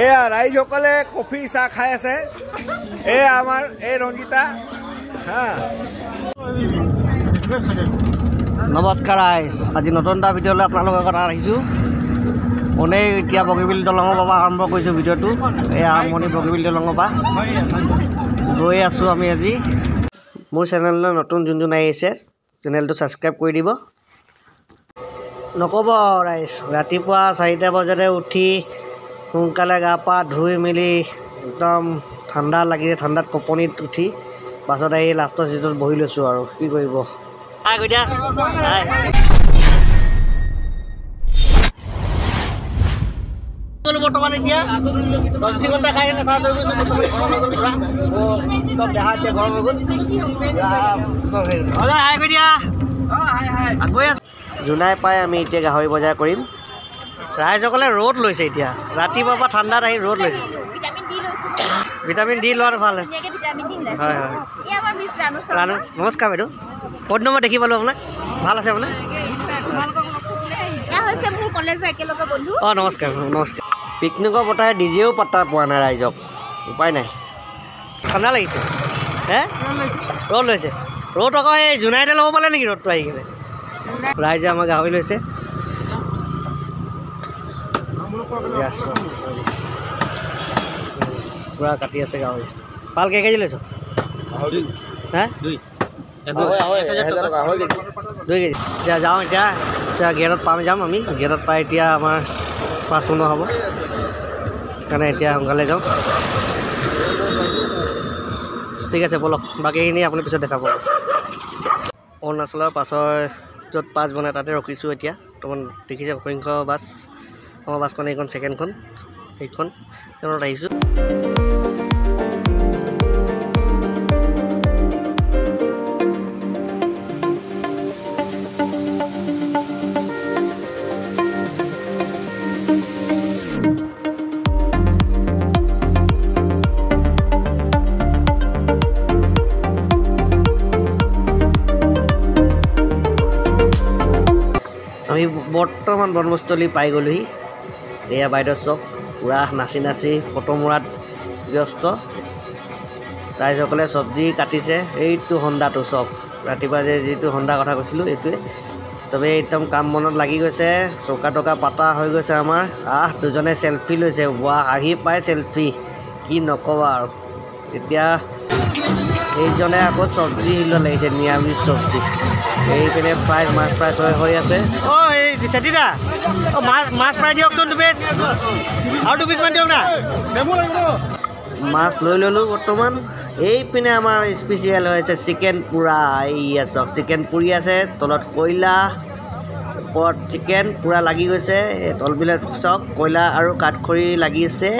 এয়া ৰাইজসকলে কফি চাহ খাই আছে এয়া আমাৰ এই ৰঞ্জিতা হা নমস্কাৰ ৰাইজ আজি নতুন এটা ভিডিঅ'লৈ আপোনালোকৰ কথা আহিছোঁ মনে এতিয়া বগীবিল দলঙৰ পৰা আৰম্ভ কৰিছোঁ ভিডিঅ'টো এই আৰম্ভণি বগীবিল দলঙৰ পৰা গৈ আছোঁ আমি আজি মোৰ চেনেললৈ নতুন যোন আহিছে চেনেলটো ছাবস্ক্ৰাইব কৰি দিব নক'ব ৰাইজ ৰাতিপুৱা 4টা বজাতে উঠি সোনকালে গা পা ধুই মেলি একদম ঠাণ্ডা লাগিছে ঠাণ্ডাত কপনিত উঠি বাছত আহি লাষ্টৰ চিটত বহি লৈছোঁ আৰু কি কৰিব বৰ্তমান এতিয়া ঘণ্টা খাই চাৰ্জ হৈ গৈছোঁ দেহা এতিয়া গৰম হৈ গ'ল জুলাই পাই আমি এতিয়া গাহৰি বজাৰ কৰিম ৰাইজসকলে ৰ'দ লৈছে এতিয়া ৰাতিপুৱাৰ পৰা ঠাণ্ডাত আহি ৰ'দ লৈছে ভিটামিন ডি লোৱাটো ভাল হয় হয় ৰাণু নমস্কাৰ বাইদেউ ক'ত নম্বৰ দেখি পালোঁ আপোনাক ভাল আছে আপোনাৰ অঁ নমস্কাৰ নমস্কাৰ পিকনিকৰ বতাহে ডিজেও পাত্তা পোৱা নাই ৰাইজক উপায় নাই ঠাণ্ডা লাগিছে হে ৰ'দ লৈছে ৰ'দ আকৌ এই জোনাইতে ল'ব পালে নেকি ৰ'দটো আহি কিনে ৰাইজে আমাৰ গাহৰি লৈছে পুৰা কাটি আছে গাহৰি পাল কেই লৈছ হে 2 কেজি এতিয়া যাওঁ এতিয়া গেটত পাম যাম আমি গেটত পাই এতিয়া আমাৰ 5 মিনিট হ'ব সেইকাৰণে এতিয়া সোনকালে যাওঁ ঠিক আছে বলক বাকীখিনি আপুনি পিছত দেখা পাব অৰুণাচলৰ পাছৰ য'ত পাছ বনাই তাতে ৰখিছোঁ এতিয়া বৰ্তমান দেখিছে অসংখ্য বাছ আমাৰ বাছখন এইখন ছেকেণ্ডখন সেইখন তেওঁত আহিছোঁ আমি বৰ্তমান বনবস্তলী পাই গ'লোহি এয়া বাইদেউ চব পূৰা নাচি নাচি ফটো মৰাত ব্যস্ত ৰাইজসকলে চব্জি কাটিছে এইটো হণ্ডাটো চব ৰাতিপুৱা যে যিটো হণ্ডা কথা কৈছিলোঁ এইটোৱে চবেই একদম কাম মনত লাগি গৈছে চৌকা টকা পাতা হৈ গৈছে আমাৰ দুজনে চেলফি লৈছে আহি পাই চেলফি কি নক'বা আৰু এতিয়া এইজনে আকৌ চব্জি ল'লে এতিয়া নিৰামিষ চব্জি এইপিনে ফ্ৰাই মাছ ফ্ৰাই হৈ আছে অঁ এই চেতিদা অঁ মাছ ফ্ৰাই দিয়কচোন 2 পিচ আৰু 2 পিচমান দিয়ক না মাছ লৈ ল'লোঁ বৰ্তমান এইপিনে আমাৰ স্পেচিয়েল হৈছে চিকেন পুৰা এইয়া চাওক চিকেন পুৰি আছে তলত কয়লা ওপৰত চিকেন পুৰা লাগি গৈছে তলবিলাক চাওক কয়লা আৰু কাঠখৰি লাগিছে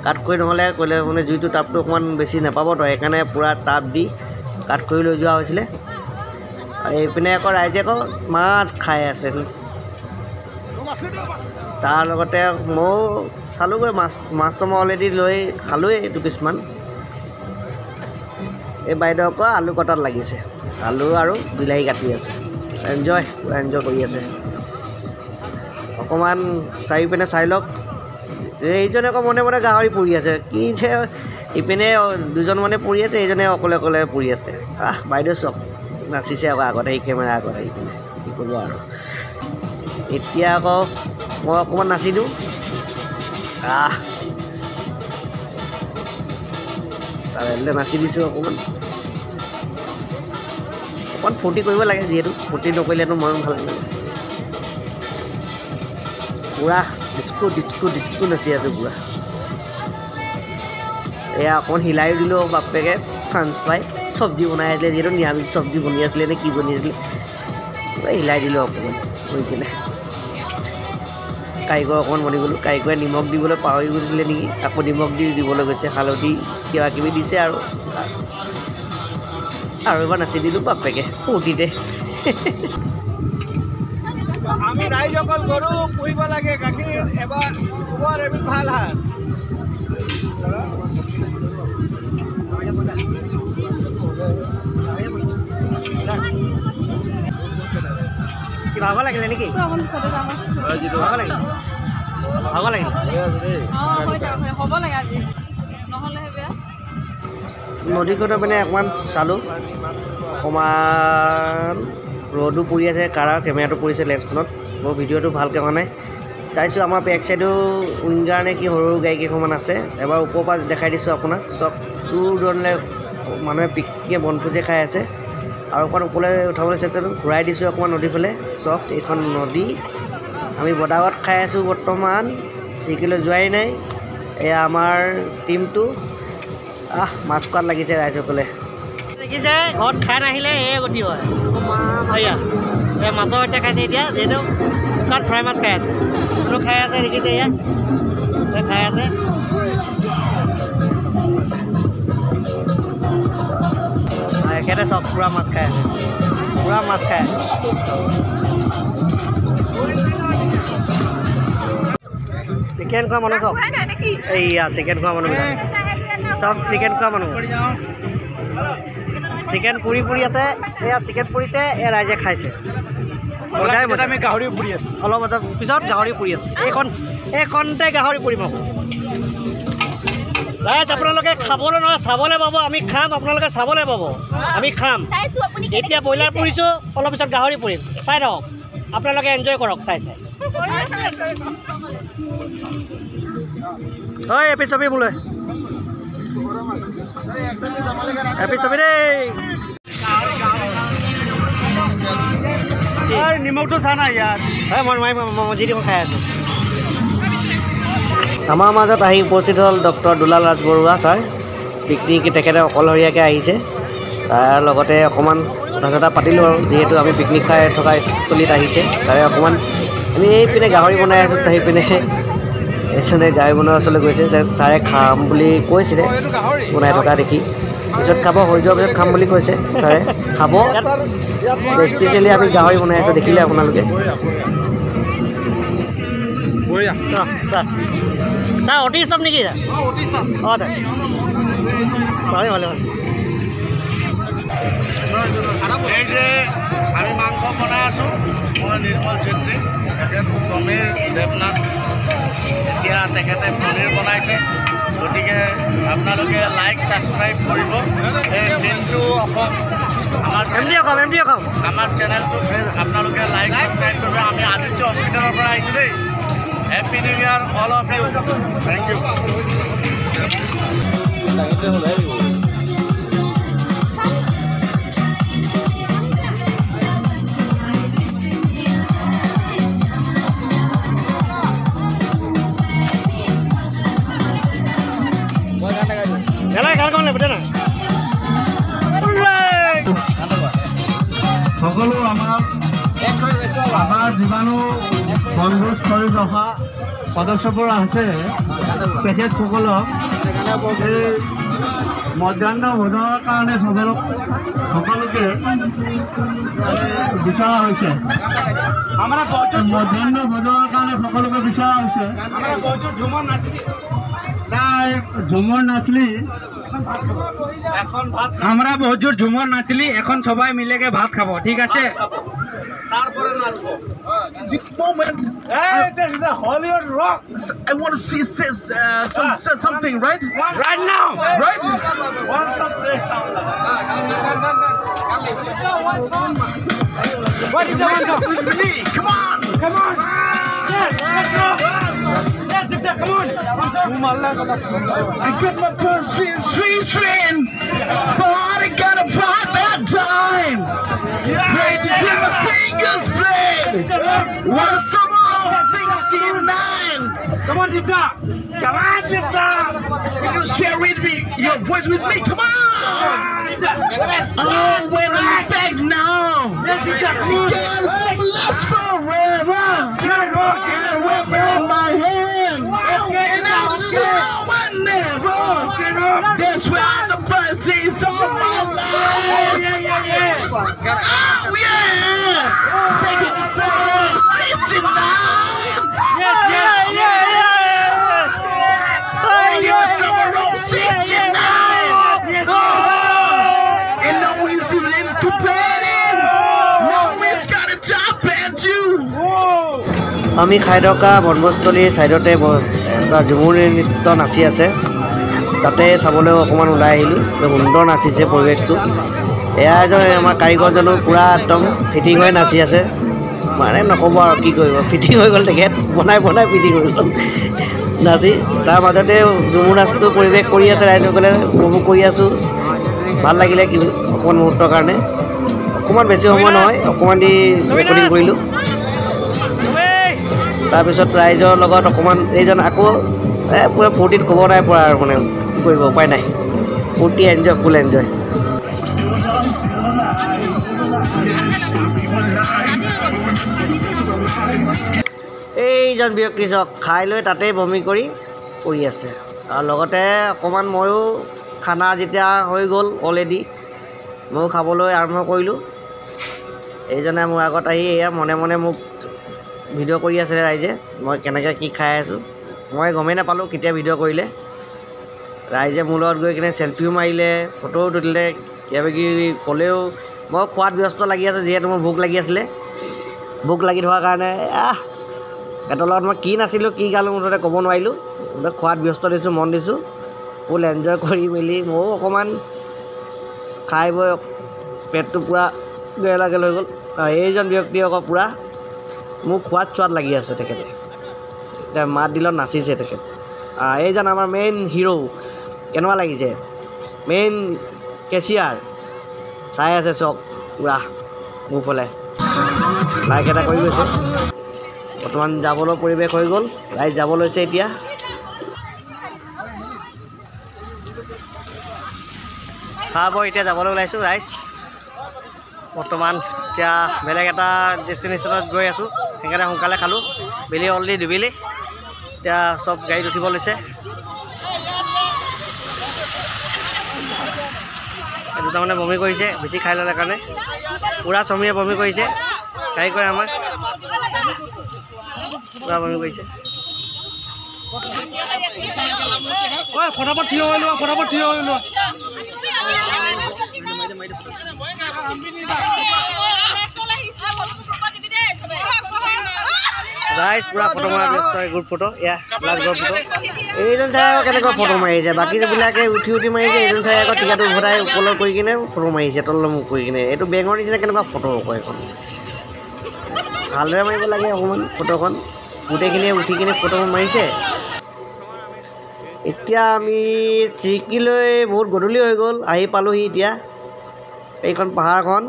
কাঠখৰি নহ'লে কয়লা মানে জুইটো তাপটো অকণমান বেছি নাপাবতো সেইকাৰণে পুৰা টাপ দি কাঠখৰি লৈ যোৱা হৈছিলে এইপিনে আকৌ ৰাইজে আকৌ মাছ খাই আছে তাৰ লগতে ময়ো চালোঁগৈ মাছটো মই অলৰেডি লৈ খালোঁৱেই 2 পিচমান এই বাইদেউ আকৌ আলু কটাত লাগিছে আলু আৰু বিলাহী কাটি আছে এনজয় কৰি আছে অকণমান চাৰিওপিনে চাই লওক এইজনে আকৌ মনে মনে গাহৰি পুৰি আছে কি যে ইপিনে 2জন মানে পুৰি আছে এইজনে অকলে অকলে পুৰি আছে বাইদেউ চব নাচিছে আকৌ আগতে এই কেমেৰা আগত আহি কিনে কি কৰিব আৰু এতিয়া আকৌ মই অকণমান নাচি দিওঁ তাৰে নাচি দিছোঁ অকণমান ফূৰ্তি কৰিব লাগে যিহেতু ফূৰ্তি নকৰিলেতো ময়ো ভাল লাগে পুৰা ডিস্কো নাচি আছোঁ পুৰা এয়া অকণমান হিলাইও দিলোঁ বাপেকে চান্স পাই চব্জি বনাই আছিলে যিহেতু নিৰামিষ চব্জি বনি আছিলে নে কি বনি আছিলে হিলাই দিলোঁ অকণমান হৈ কিনে কাৰিকৰ অকণমান বনি গ'লোঁ কাৰিকৰে নিমখ দিবলৈ পাহৰি গৈছিলে নেকি আকৌ নিমখ দিবলৈ গৈছে হালধি কিবা কিবি দিছে আৰু এবাৰ নাচি দিলোঁ বাপেকে ফূৰ্তিতে আমি ৰাইজসকল গৰু পুহিব লাগে গাখীৰ এবাৰ ভাল হয় কি ভাগ লাগিলে নেকি ভাগ লাগিলে ভাগৰ লাগিল নদীখনৰ মানে অকণমান চালোঁ অকণমান ৰ'দো পৰি আছে কাৰাৰ কেমেৰাটো পৰিছে লেন্সখনত মোৰ ভিডিঅ'টো ভালকৈ হোৱা নাই চাইছোঁ আমাৰ বেক চাইডো উইংগাৰ নে কি সৰু গাড়ী কেইখনমান আছে এবাৰ ওপৰৰ পৰা দেখাই দিছোঁ আপোনাক চব দূৰ দূৰণলৈ মানুহে পিকনিকে বনভোজে খাই আছে আৰু অকণমান ওপৰলৈ উঠাবলৈ চেষ্টা ঘূৰাই দিছোঁ অকণমান নদীৰ ফালে চব এইখন নদী আমি বদাগত খাই আছোঁ বৰ্তমান চিকিলৈ যোৱাই নাই এয়া আমাৰ টীমটো মাছ খোৱাত লাগিছে ৰাইজসকলে দেখিছে ঘৰত খাই নাহিলে এই গতি হয় এয়া এই মাছৰ সৈতে খাইছে এতিয়া যিহেতু শুকান ফ্ৰাই মাছ খাই আছে কোনো খাই আছে দেখিছে এয়া খাই আছে এখেতে চব পূৰা মাছ খাই আছে পূৰা মাছ খাই আছে চিকেন খোৱা মানুহ চব এইয়া চিকেন খোৱা মানুহবিলাক চব চিকেন খোৱা মানুহ চিকেন পুৰি পুৰি আছে এয়া চিকেন পুৰিছে এয়া ৰাইজে খাইছে আমি গাহৰি পুৰি আছোঁ অলপ পিছত গাহৰি পুৰি আছে এইখনতে গাহৰি পুৰিম আকৌ ৰাইজ আপোনালোকে খাবলৈ নহয় চাবলৈ পাব আমি খাম আপোনালোকে চাবলৈ পাব আমি খাম এতিয়া ব্ৰইলাৰ পুৰিছোঁ অলপ পিছত গাহৰি পুৰিম চাই থাকক আপোনালোকে এনজয় কৰক চাই চাই ঐ এপিচ ছবি মোলৈ এপিচ ছবি দেই নিমখটো চা নাই ইয়াত মই যি দিব খাই আছোঁ আমাৰ মাজত আহি উপস্থিত হ'ল ডক্টৰ দুলাল ৰাজবৰুৱা ছাৰ পিকনিক তেখেতে অকলশৰীয়াকৈ আহিছে তাৰ লগতে অকণমান কথা চথা পাতিলোঁ আৰু যিহেতু আমি পিকনিক খাই থকা স্থলীত আহিছে তাৰে অকণমান আমি এইপিনে গাহৰি বনাই আছোঁ সেইপিনে এজনে গাহৰি বনোৱাৰ ওচৰলৈ গৈছে ছাৰে খাম বুলি কৈছিলে বনাই থকা দেখি পিছত খাব হৈ যোৱাৰ পিছত খাম বুলি কৈছে ছাৰে খাব স্পেচিয়েলি আমি গাহৰি বনাই আছোঁ দেখিলে আপোনালোকে ছাৰ অতি ষ্টাফ নেকি ছাৰ অঁ ছাৰ ভালে ভালে ভালে এই যে আমি মাংস বনাই আছোঁ মই নিৰ্মল চেত্ৰী তেখেত সমীৰ দেৱনাথ এতিয়া তেখেতে পনীৰ বনাইছে গতিকে আপোনালোকে লাইক ছাবস্ক্ৰাইব কৰিব এই চিনটো অসম আমাৰ চেনেলটো আপোনালোকে লাইক ছাবস্ক্ৰাইব কৰিব আমি আদিত্য হস্পিটেলৰ পৰা আহিছোঁ দেই happy new year all of you thank you সকলো আমাৰ যিমানো বনভোজস্থলীত অহা সদস্যবোৰ আছে তেখেতসকলক এই মধ্যাহ্ন ভোজনৰ কাৰণে সকলোকে বিচৰা হৈছে মধ্যাহ্ন ভোজনৰ কাৰণে সকলোকে বিচৰা হৈছে নাই ঝুমর নাচলি এখন ভাত আমরা বহুত জোর ঝুমর নাচলি এখন সবাই মিলে কে ভাত খাবো ঠিক আছে তারপরে নাচবো this moment this is a Hollywood rock I want to see something right now right want some place what do you want come on yes let's go come on I got my pussy string but I got a part that time ready till my fingers bleed what a summer of 69 come on Dipta you share with me your voice with me come on oh when I look back now you got some last forever and whip in my hand and I'm so never that's where the best is of my life oh yeah taking the summer of 69 taking the summer of 69 and no one's even complaining no one's got a top at you আমি খাই থকা বনভোজস্থলীৰ ছাইডতে এটা ঝুমুৰ নৃত্য নাচি আছে তাতে চাবলৈ অকণমান ওলাই আহিলোঁ সুন্দৰ নাচিছে পৰিৱেশটো এয়া এজন আমাৰ কাৰিকৰজনো পূৰা একদম ফিটিং হৈ নাচি আছে মানে নক'ব আৰু কি কৰিব ফিটিং হৈ গ'ল তেখেত বনাই ফিটিং হৈ গ'ল নাচি তাৰ মাজতে ঝুমুৰ নাচটো পৰিৱেশ কৰি আছে ৰাইজসকলে উপভোগ কৰি আছোঁ ভাল লাগিলে কি অকণমান মুহূৰ্তৰ কাৰণে অকণমান বেছি সময় নহয় অকণমান দি ৰেকৰ্ডিং কৰিলোঁ তাৰপিছত ৰাইজৰ লগত অকণমান এইজন আকৌ পূৰা ফূৰ্তিত ক'ব নাই পৰা আৰু মানে কি কৰিব উপায় নাই ফূৰ্তি এনজয় ফুল এনজয় এইজন ব্যক্তি চাওক খাই লৈ তাতেই বমি কৰি পৰি আছে আৰু লগতে অকণমান ময়ো খানা যেতিয়া হৈ গ'ল অলৰেডি ময়ো খাবলৈ আৰম্ভ কৰিলোঁ এইজনে মোৰ আগত আহি এয়া মনে মনে মোক ভিডিঅ' কৰি আছিলে ৰাইজে মই কেনেকৈ কি খাই আছোঁ মই গমেই নাপালোঁ কেতিয়া ভিডিঅ' কৰিলে ৰাইজে মোৰ লগত গৈ কিনে চেলফিও মাৰিলে ফটোও তুলিলে কিবা কিবি ক'লেও মই খোৱাত ব্যস্ত লাগি আছোঁ যিহেতু মোৰ ভোক লাগি আছিলে ভোক লাগি থকাৰ কাৰণে সিহঁতৰ লগত মই কি নাছিলোঁ কি গালোঁ মুঠতে ক'ব নোৱাৰিলোঁ মুঠতে খোৱাত ব্যস্ত দিছোঁ মন দিছোঁ ফুল এনজয় কৰি মেলি ময়ো অকণমান খাই বৈ পেটটো পূৰা গেলাগেল হৈ গ'ল এইজন ব্যক্তি আকৌ পূৰা মোক খোৱাত চোৱাত লাগি আছে তেখেতে এতিয়া মাত দিলত নাচিছে তেখেত এইজন আমাৰ মেইন হিৰো কেনেকুৱা লাগিছে মেইন কেচিয়াৰ চাই আছে চক পূৰা মোৰ ফালে লাইক এটা কৰি গৈছে বৰ্তমান যাবলৈ পৰিৱেশ হৈ গ'ল ৰাইজ যাব লৈছে এতিয়া খাব এতিয়া যাবলৈ ওলাইছোঁ ৰাইজ বৰ্তমান এতিয়া বেলেগ এটা ডেষ্টিনেশ্যনত গৈ আছোঁ সেইকাৰণে সোনকালে খালোঁ বেলি অলৰেডি ডুবিলি এতিয়া চব গাড়ীত উঠিব লৈছে দুটামানে বমি কৰিছে বেছি খাই ল'লে কাৰণে পূৰা চমীয়ে বমি কৰিছে কাৰিকৰ আমাৰ পূৰা বমি কৰিছে ফটাফট থিয় হৈ লোৱা ৰাইজ পূৰা ফটো মৰা ব্যস্ত গ্ৰুপ ফটো এয়া লাষ্ট গ্ৰুপ ফটো এইজন চাই আকৌ কেনেকুৱা ফটো মাৰিছে বাকীবিলাকে উঠি মাৰিছে এইজন চাই আকৌ টিকাটো উভতাই ওপৰলৈ কৰি কিনে ফটো মাৰিছে তললৈ মুখ কৰি কিনে এইটো বেঙৰ নিচিনা কেনেকুৱা ফটো আকৌ এখন ভালদৰে মাৰিব লাগে অকণমান ফটোখন গোটেইখিনিয়ে উঠি কিনে ফটো মাৰিছে এতিয়া আমি চিৰিকিলৈ বহুত গধূলি হৈ গ'ল আহি পালোঁহি এতিয়া এইখন পাহাৰখন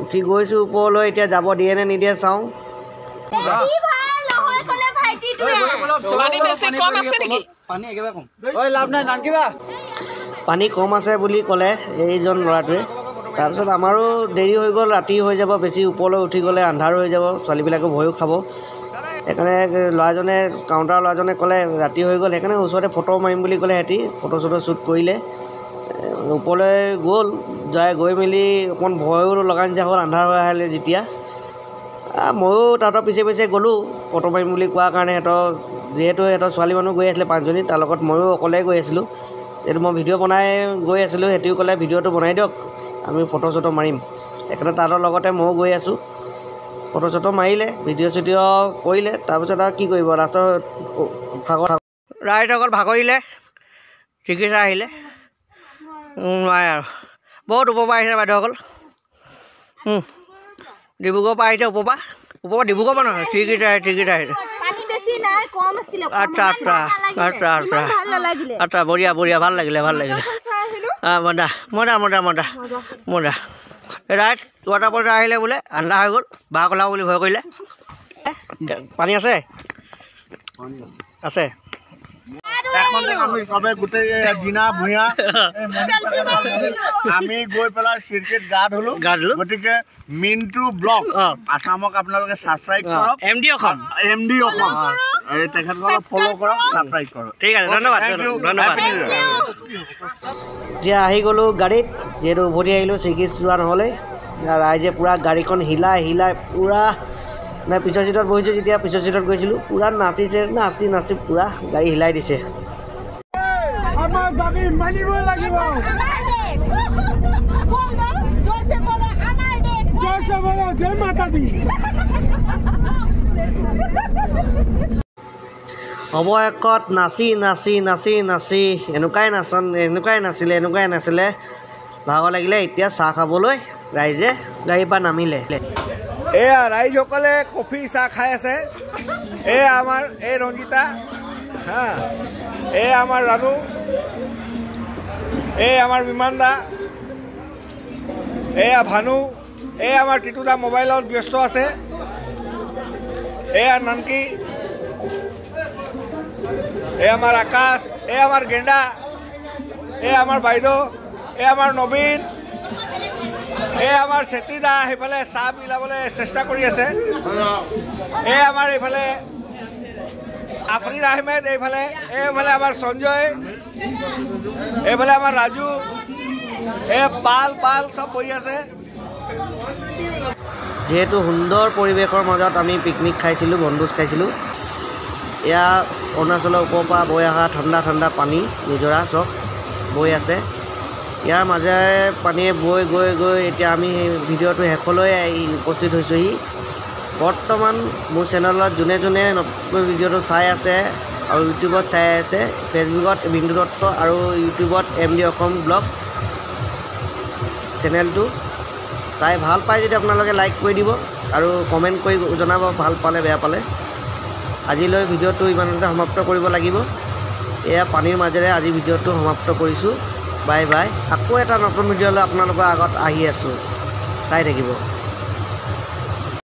উঠি গৈছোঁ ওপৰলৈ এতিয়া যাব দিয়ে নে নিদিয়ে চাওঁ পানী কম আছে বুলি ক'লে এইজন ল'ৰাটোৱে তাৰপিছত আমাৰো দেৰি হৈ গ'ল ৰাতি হৈ যাব বেছি ওপৰলৈ উঠি গ'লে আন্ধাৰো হৈ যাব ছোৱালীবিলাকে ভয়ো খাব সেইকাৰণে ল'ৰাজনে কাউণ্টাৰ ল'ৰাজনে ক'লে ৰাতি হৈ গ'ল সেইকাৰণে ওচৰতে ফটো মাৰিম বুলি ক'লে সিহঁতি ফটো চটো শ্বুট কৰিলে ওপৰলৈ গ'ল গৈ মেলি অকণমান ভয়ো লগা নিচিনা হ'ল আন্ধাৰ হৈ আহিলে যেতিয়া ময়ো তাহাঁতৰ পিছে গ'লোঁ ফটো মাৰিম বুলি কোৱাৰ কাৰণে যিহেতু সিহঁতৰ ছোৱালী মানুহ গৈ আছিলে 5জনী তাৰ লগত ময়ো অকলে গৈ আছিলোঁ যিহেতু মই ভিডিঅ' বনাই গৈ আছিলোঁ সিহঁতিও ক'লে ভিডিঅ'টো বনাই দিয়ক আমি ফটো চটো মাৰিম সেইকাৰণে তাহাঁতৰ লগতে ময়ো গৈ আছোঁ ফটো চটো মাৰিলে ভিডিঅ' চিডিঅ' কৰিলে তাৰপিছত আৰু কি কৰিব লাষ্টৰ ৰাইজসকল ভাগৰিলে চিকিৎসা আহিলে নোৱাৰে আৰু বহুত ওপৰ পৰা আহিছে বাইদেউসকল ডিব্ৰুগড়ৰ পৰা আহিছে ওপৰ পৰা ডিব্ৰুগড় পৰা নহয় চিকিৎসা আহিছে আচ্ছা বঢ়িয়া ভাল লাগিলে মজা ৰাইট ৱাটাৰফল আহিলে বোলে আন্ধাৰ হৈ গ'ল বাঘ ওলাব বুলি ভয় কৰিলে পানী আছে আমি সবে গোটেই দিনা ভূঞা আমি গৈ পেলাই চিৰকিত গা ধুলো গতিকে মিণ্টু ব্লগ আসামক আপোনালোকে ছাবস্ক্ৰাইব কৰক এমডি অসম এই তেখেতসকলক ফ'ল' কৰক ছাবস্ক্ৰাইব কৰক ঠিক আছে ধন্যবাদ এতিয়া আহি গ'লোঁ গাড়ীত যিহেতু উভতি আহিলোঁ চিকিৎ যোৱা নহ'লে ৰাইজে পূৰা গাড়ীখন হিলাই পূৰা মানে পিছৰ চিটত বহিছোঁ যেতিয়া পিছৰ চিটত গৈছিলোঁ পূৰা নাচি পূৰা গাড়ী হিলাই দিছে আমাৰ দাবী মানিবই লাগিব জয় মাতা দি অৱশেষত নাচি নাচি নাচি নাচি এনেকুৱাই নাছিলে ভাগৰ লাগিলে। এতিয়া চাহ খাবলৈ ৰাইজে গাড়ীৰ পৰা নামিলে। এয়া ৰাইজসকলে কফি চাহ খাই আছে। এয়া আমাৰ এই ৰঞ্জিতা, হা, এয়া আমাৰ ৰাণু, এই আমাৰ বিমান দা, এয়া ভানু, এয়া আমাৰ টিটু দা মোবাইলত ব্যস্ত আছে, এয়া নানকি, এয়া আমাৰ আকাশ, এয়া আমাৰ গেণ্ডা, এয়া আমাৰ বাইদেউ, এয়া আমাৰ নবীন, এই আমাৰ চেতি দা সেইফালে চাহ মিলাবলৈ চেষ্টা কৰি আছে। এই আমাৰ এইফালে আফৰিন আহমেদ, এইফালে আমাৰ সঞ্জয়, এইফালে আমাৰ ৰাজু, এই পাল চব বহি আছে। যিহেতু সুন্দৰ পৰিৱেশৰ মাজত আমি পিকনিক খাইছিলোঁ, বনভোজ খাইছিলোঁ। এয়া অৰুণাচলৰ ওপৰৰ পৰা বৈ অহা ঠাণ্ডা ঠাণ্ডা পানী, নিজৰা চব বৈ আছে। ইয়াৰ মাজেৰে পানীয়ে বৈ গৈ গৈ এতিয়া আমি সেই ভিডিঅ'টো শেষলৈ উপস্থিত হৈছোঁহি। বৰ্তমান মোৰ চেনেলত যোনে যোনে নতুন ভিডিঅ'টো চাই আছে আৰু ইউটিউবত চাই আছে, ফেচবুকত বিন্দু দত্ত আৰু ইউটিউবত MD অসম ব্লগ চেনেলটো চাই ভাল পায় যদি আপোনালোকে লাইক কৰি দিব আৰু কমেণ্ট কৰি জনাব ভাল পালে বেয়া পালে। আজিলৈ ভিডিঅ'টো ইমানতে সমাপ্ত কৰিব লাগিব। এয়া পানীৰ মাজেৰে আজি ভিডিঅ'টো সমাপ্ত কৰিছোঁ। Bye bye. আকৌ এটা নতুন ভিডিঅ'লৈ আপোনালোকৰ আগত আহি আছোঁ, চাই থাকিব।